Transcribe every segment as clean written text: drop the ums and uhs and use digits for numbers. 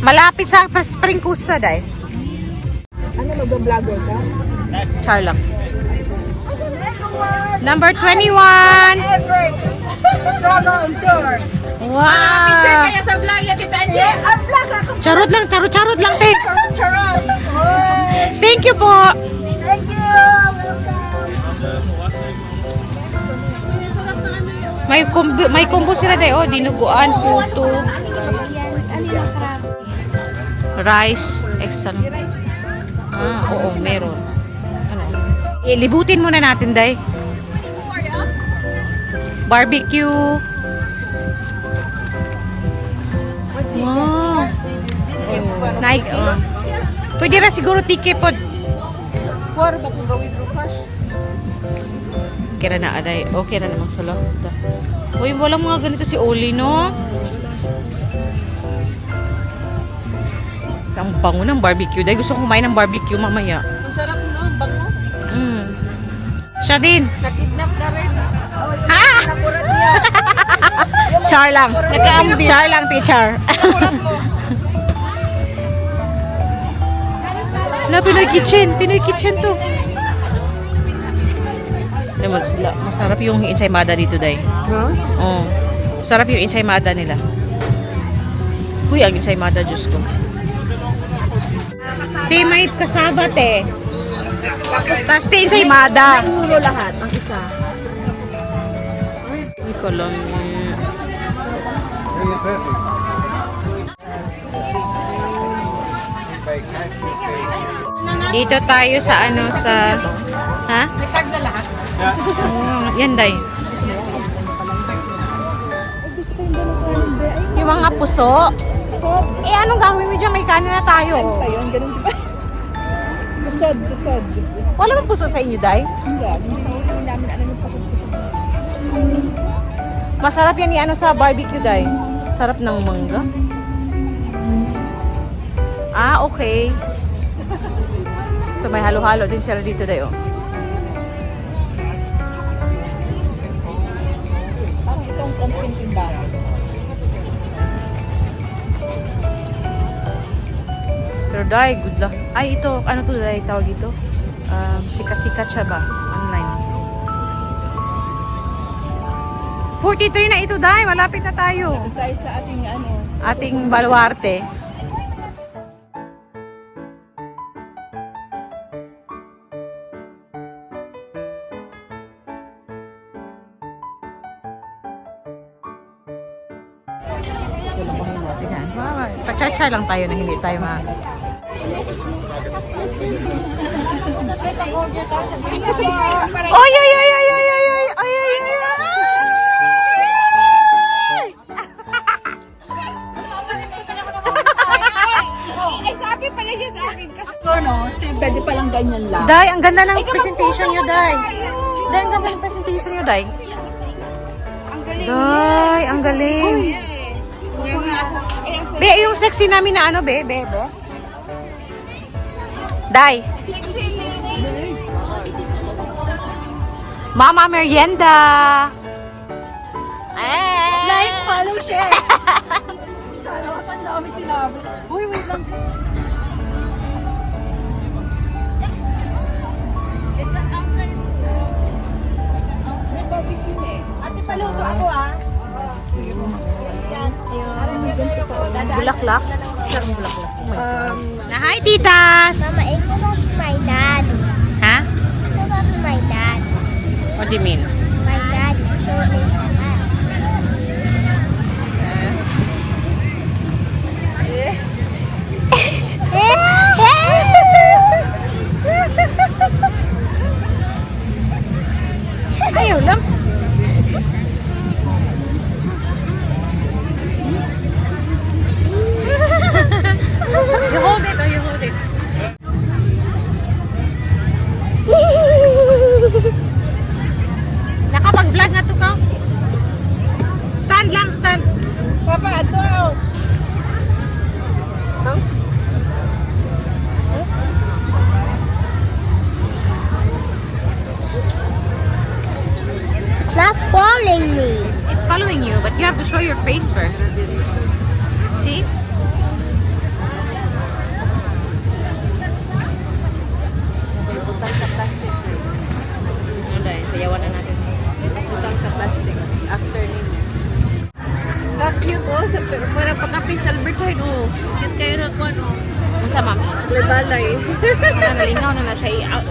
Malapit sa Spring Kusa, day. Ano, mag-vlogger ka? Char lang. Number 21. Efforts! Travel and tours! Picture Wow! kaya sa vlog yan kita niya! Ang vlogger ko! Charot lang, charot lang, te. Charot! Thank you po. Thank you! Welcome! May combo sila, day. Oh, dinuguan, puto. Rice, extra. Oo, meron. Libutin muna natin, day. Barbecue. Wow. Nike. Pwede na siguro ticket po. War ba kung gawin rukas? Kira na, aday. Okay na naman sila. Uy, walang mga ganito si Oli, no? Ang bango ng barbecue. Dahil gusto kong kumain ng barbecue mamaya. Ang sarap no, bango. Siya din. Nakidnap na rin. Ha? Char lang. Char lang, teacher. Na, Pinoy kitchen. Pinoy kitchen to. Naman sila. Masarap yung ensaymada dito, day. Huh? Oh. Sarap yung ensaymada nila. Uy, ang ensaymada, Diyos ko. Te, may kasaba, te. Tapos te, ensaymada. Ulo lahat, ang isa. Hindi ko alam. Dito tayo sa ano, sa... Ha? Record na lahat. Yan, day. Yung mga puso. Eh, anong gagawin mo dyan? May kanin na tayo. Ayun, ganun diba? Pusod. Wala bang puso sa inyo, day? Hindi namin alam yung pusod. Masarap yan ano sa barbecue, day. Sarap ng mangga. Ah, okay. So, may halo-halo din sila dito, day, oh. Parang itong pumpkin simbahan. Pero day, good luck. Ay, ito, ano to, day, tawag dito? Sikat-sikat siya ba? Online. 43 na ito, day. Malapit na tayo. Tayo sa ating ano. Ating baluarte. Pachacha lang tayo na hindi tayo Oy, oy, oy, oy, oy, oy, oy, oy, oy, Ay, sabi pala siya sa akin. Ano, pwede palang ganyan lang. Day, ang ganda ng presentation nyo, Day. Day, ang ganda ng presentation nyo, Day. Day, ang galing. Be, yung sexy namin na ano, be. Day. Mama Merienda. Like, follow, share. Ang dami sinabi. Uy, wait lang. May barbecue eh. Ate, paluto ako Sige mo. Bulaklak. Sarang bulaklak. Oh my God. Hi, titas. Mama, I go back to my dad. Ha? Go back to my dad. What do you mean? My dad showed him some apps. Ayaw lang. You hold it or you hold it. Nakapag-vlog na to ka? Richard, oh. Cute kayo na ko, ano. Ano sa ma'am? Balay. Nalingaw na siya i-off.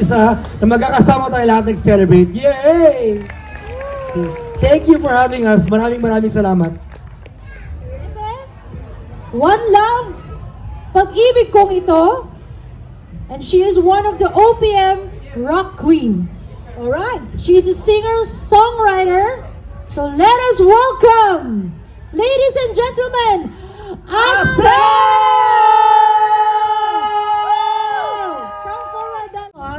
Isa na magkakasama tayo lahat nag-celebrate. Yay! Thank you for having us. Maraming salamat. One love, pag-ibig kong ito. And she is one of the OPM rock queens. Alright, she is a singer-songwriter. So let us welcome, ladies and gentlemen, Come forward.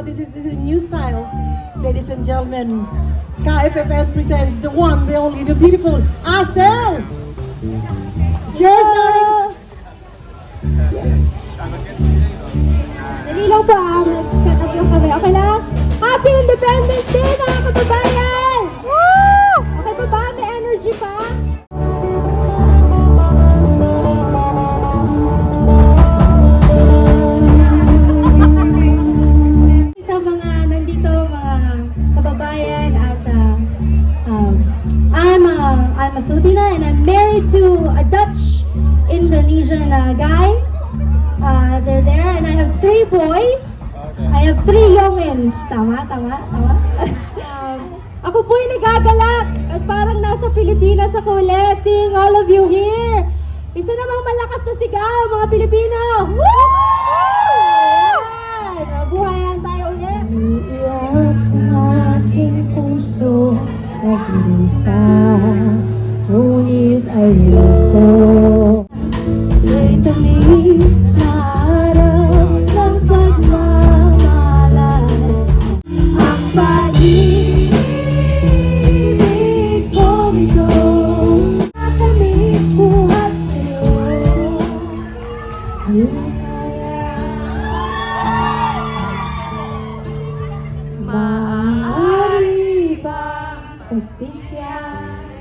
This is a new style. Ladies and gentlemen, KFFM presents the one, the only, the beautiful Asel. Cheers, darling. Dali lang ba? Set up lang kami. Okay lang? Happy Independence Day, mga kababayan! Woo! Okay pa ba? May energy pa? Sa mga nandito, mga kababayan, at I'm a Filipina and I'm married to a Dutch Indonesian guy. They're there, and I have 3 boys. I have 3 youngins. Tama. Ako po'y nagagalak at parang nasa Pilipinas ako ulit, seeing all of you here. Isa namang malakas na sigaw, mga Pilipino. Woo! Ayan! Buhayan tayo ulit. Iiyak ang aking puso, nag-iisa, ngunit ayoko. May tamis na araw ng pagmamahalan. Ang pag-ibig ko ito, nakamit ko at sa'yo. Maaari ba pagbigyan?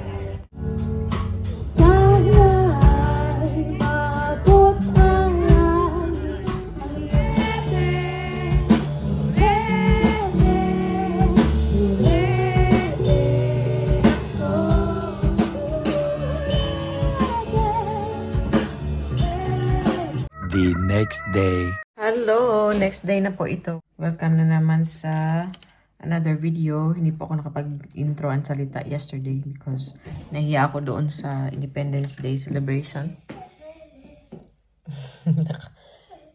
Sana'y maabot ang langit. The next day. Hello! Next day na po ito. Welcome na naman sa another video. Hindi po ako nakapag-intro ang salita yesterday because nahiya ako doon sa Independence Day celebration.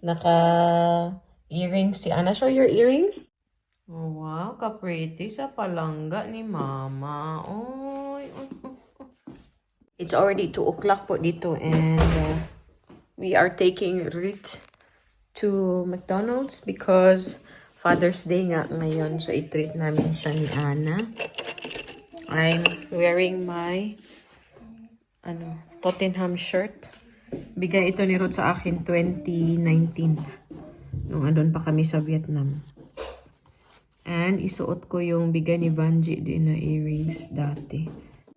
Naka earrings si Anna. Show your earrings. Oh, wow, ka-pretty sa palangga ni Mama. Oy. It's already 2 o'clock po dito and we are taking Ruth to McDonald's because Father's Day nga ngayon. So, i-treat namin siya ni Anna. I'm wearing my Tottenham shirt. Bigay ito ni Ruth sa akin 2019. Nung andun pa kami sa Vietnam. And isuot ko yung bigay ni Vanji din na earrings dati.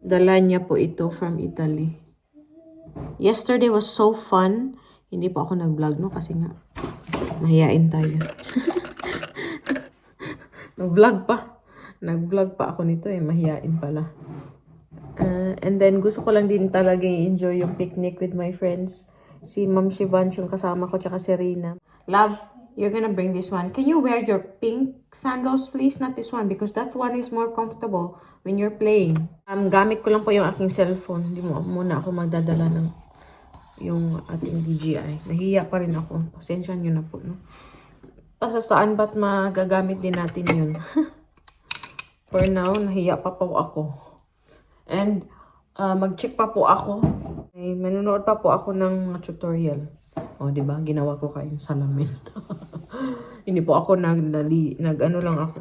Dala niya po ito from Italy. Yesterday was so fun. Hindi pa ako nag-vlog, no? Kasi nga, mahiyain tayo. Nag-vlog pa ako nito eh. Mahiyain pala. And then, gusto ko lang din talaga i-enjoy yung picnic with my friends. Si Ma'am Shivansh yung kasama ko, tsaka si Rina. Love, you're gonna bring this one. Can you wear your pink sandals, please? Not this one, because that one is more comfortable when you're playing. Gamit ko lang po yung aking cellphone. Hindi mo muna ako magdadala ng yung ating DJI. Nahiya pa rin ako. Pasensya nyo na po, no? Basta saan ba't magagamit din natin yun? For now, nahiya pa po ako. And, mag-check pa po ako. Ay, manonood pa po ako ng tutorial. O, diba? Ginawa ko kayong salamin. Hindi po ako nag-ano lang ako.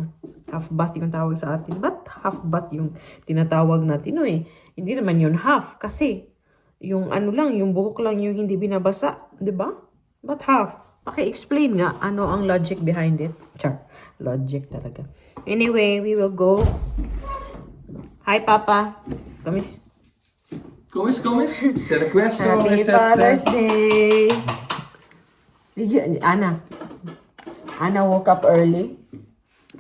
Half bath yung tawag sa atin. But half bath yung tinatawag natin. No, eh. Hindi naman yun half. Kasi, yung ano lang, yung buhok lang yung hindi binabasa. Diba? But half. Paki-explain nga ano ang logic behind it. Char. Logic talaga. Anyway, we will go. Hi, Papa. Kamis. Kom eens. Zet een quest zo. Happy Father's Day. Did you, Anna woke up early.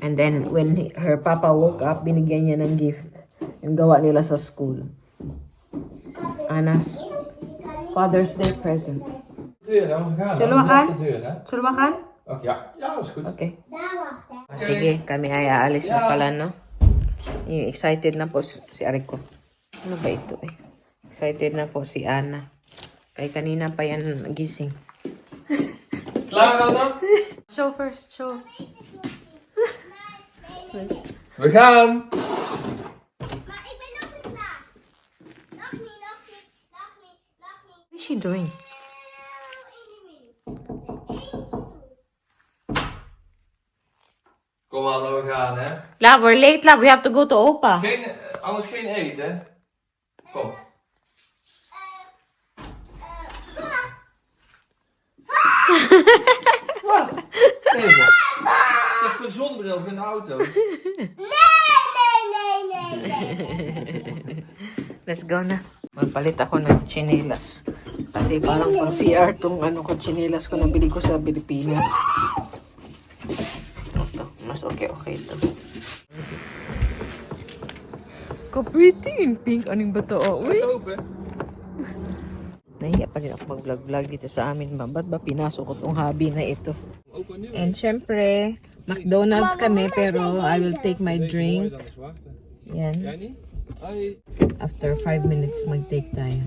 And then, when her papa woke up, binigyan niya ng gift. Yung gawa nila sa school. Anna's Father's Day present. Deur, hè, we gaan. Zullen we gaan? De deur, hè? Zullen we gaan? Oké, ja, dat is goed. Okay. Daar wacht, hè. Sige, kami ay aalis na pala, no? Excited na po si Ariko. Ano ba ito eh? Excited na po si Anna. Kay kanina pa yan gising. Klaar dan? Show first, show. We gaan. Maar ik ben nog niet klaar. Nog niet. What is she doing? Kom aan, we gaan, hè? Love, we're late, love. We have to go to Opa. Anders geen eten, hè? Kom. Wat? Deze. Dat is voor de zonnebril voor in de auto. Let's go na. Magpalit ako ng chinelas. Kasi parang pang CR tong ano ko, chinelas ko nabili ko sa Pilipinas. Ito, mas okay ito. Ka-pretty in pink. Anong ba to? Oh, Dat is open. Nahiya pa rin ako mag-vlog dito sa amin. Ba't ba pinasok ko tong hobby na ito? Open nu. And syempre, McDonald's kami pero I will take my drink. Dan is wachten. Yan. Jij niet? Hoi. After 5 minutes, mag-take tayo.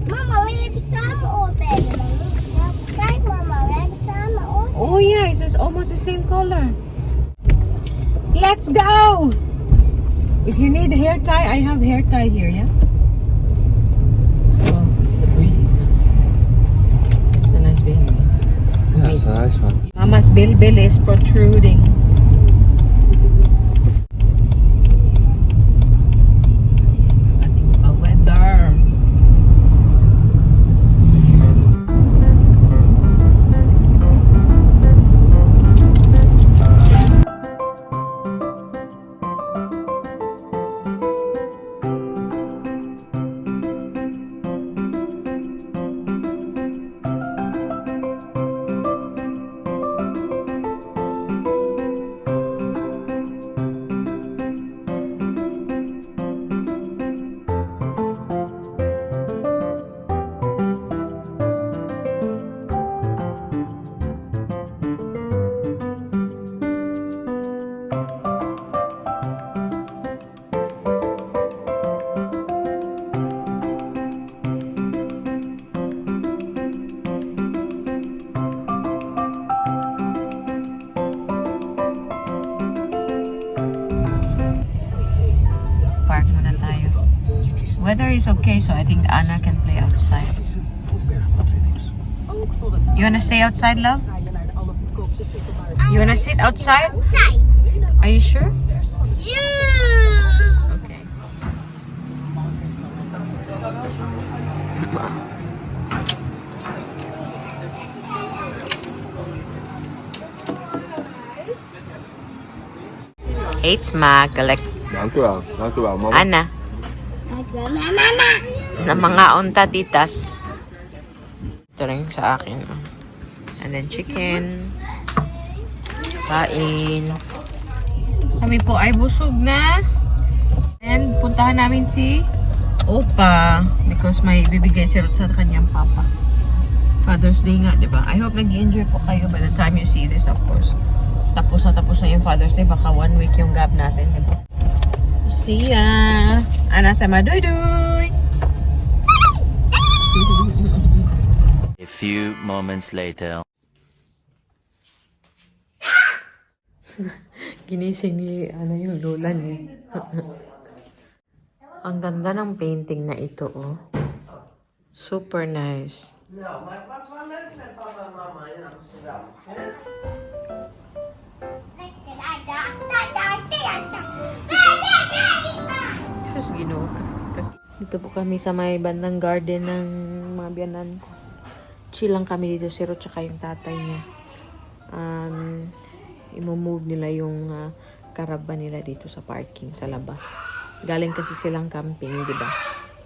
Mama, we hebben samen opeten. Kijk mama, we hebben samen op. Oh yeah, it's almost the same color. Let's go! If you need hair tie, I have hair tie here, yeah? Oh, the breeze is nice. It's a nice baby. Ja, dat is nice, man. Mama's bilbil is protruding. Ating weather. Park muna tayo. Weather is okay, so I think Anna can play outside. You wanna stay outside, love? You wanna sit outside? Zij. Are you sure? Yeah. Okay. Eet smakelijk. Dank u wel, mama. Anna, Mama. na mga untatitas. Ito rin sa akin. And then chicken. Kain. Kami po ay busog na. And puntahan namin si Opa. Because may bibigay si Ruth sa kanyang papa. Father's Day nga, di ba? I hope nag-enjoy po kayo by the time you see this, of course. tapos na yung Father's Day. Baka 1 week yung gap natin, diba? See ya! Ana sama doy doy! A few moments later. Ginising ni yung lola niya. Ang ganda ng painting na ito, oh. Super nice. Sus, Ginoo. Dito po kami sa may bandang garden ng mga biyanan ko. Chill lang kami dito, si Ro tsaka yung tatay niya. I-move nila yung caravan nila dito sa parking, sa labas. Galing kasi silang camping, di ba?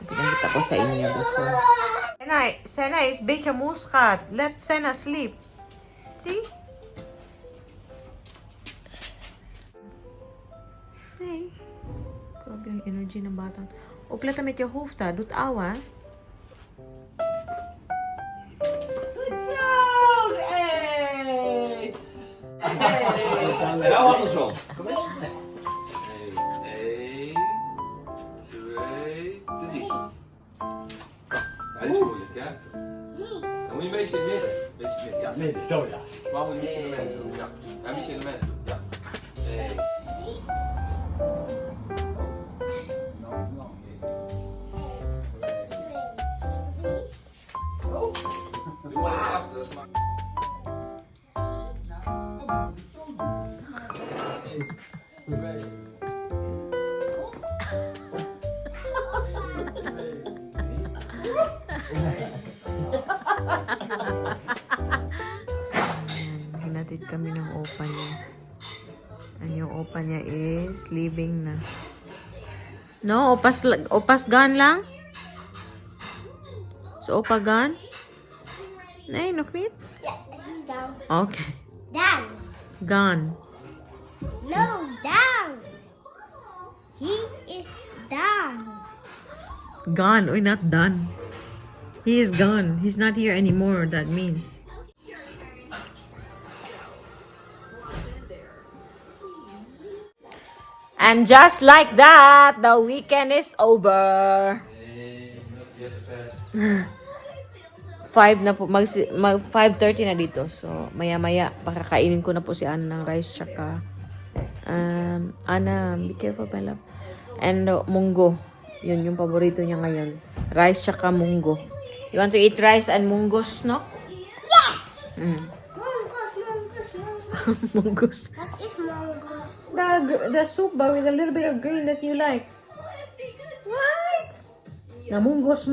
Pinakita ko sa inyo before. Sena is bake a muscat. Let Sena sleep. See? Hey. Grabe ang energy ng batang. Oplata met je hoofd daar. Doet awa. Goed zo! Hey! Nou, andersom. Kom eens. 1, 2, 3. Ja, dit is moeilijk, hè? Dan moet je een beetje in het midden. Een beetje in het midden, ja. Midden, zo ja. Maar moet je niet in de mensen doen, ja. Ja, een beetje in de mensen doen, ja. 1. Doe maar de achter, dat is makkelijk. Hinatid kami ng opa niya. And yung opa niya is leaving na. No, opas gone lang? So, opa gone? Nay, no quit? Yeah, he's down. Okay. Down. Gone. No, down. He is down. Gone. Uy, not done. He is gone. He's not here anymore, that means. And just like that, the weekend is over. 5 na po, mag 5:30 na dito. So, maya-maya, pakakainin ko na po si Ana ng rice tsaka Ana, be careful, my love. And munggo. Yun yung paborito niya ngayon. Rice tsaka munggo. You want to eat rice and munggos, no? Yes. Mm. Mongoose, mongoose, mongoose. Munggos. What is mongoose? The soup ba with a little bit of green that you like. What? Na munggos.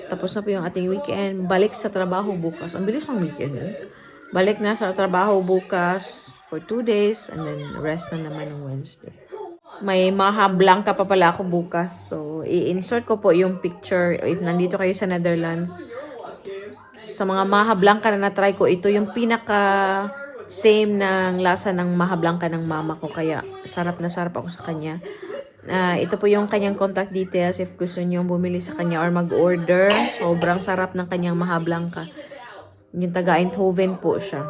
Tapos na po yung ating weekend. Balik sa trabaho bukas. Ang bilis ng weekend. Balik na sa trabaho bukas for 2 days and then rest na naman ng Wednesday. May Maha Blanca pa pala ako bukas. So, i-insert ko po yung picture if nandito kayo sa Netherlands. Sa mga Maha Blanca na na-try ko, ito yung pinaka same ng lasa ng Maha Blanca ng mama ko. Kaya, sarap na sarap ako sa kanya. Ito po yung kanyang contact details if gusto nyo bumili sa kanya or mag-order. Sobrang sarap ng kanyang Maha Blanca. Yung taga Eindhoven po siya.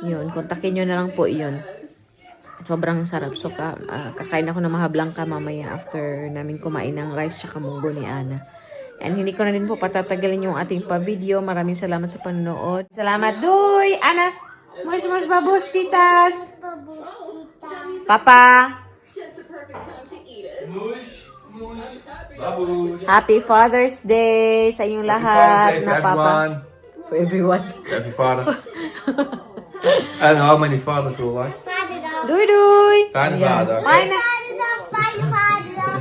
Yun, kontakin nyo na lang po yun. Sobrang sarap. So, kakain ako ng Maha Blanca mamaya after namin kumain ng rice tsaka munggo ni Ana. And hindi ko na din po patatagalin yung ating pa-video. Maraming salamat sa panonood. Salamat, Doy! Ana! Mas babos, titas! Babus, tita. Papa! Moes, baboes. Happy Father's Day sa inyong lahat na papa. For everyone. Every father. And how many fathers will like? Vader dan. Doei doei! Fijne vader. Fijne Vader dan, fijne vader dan.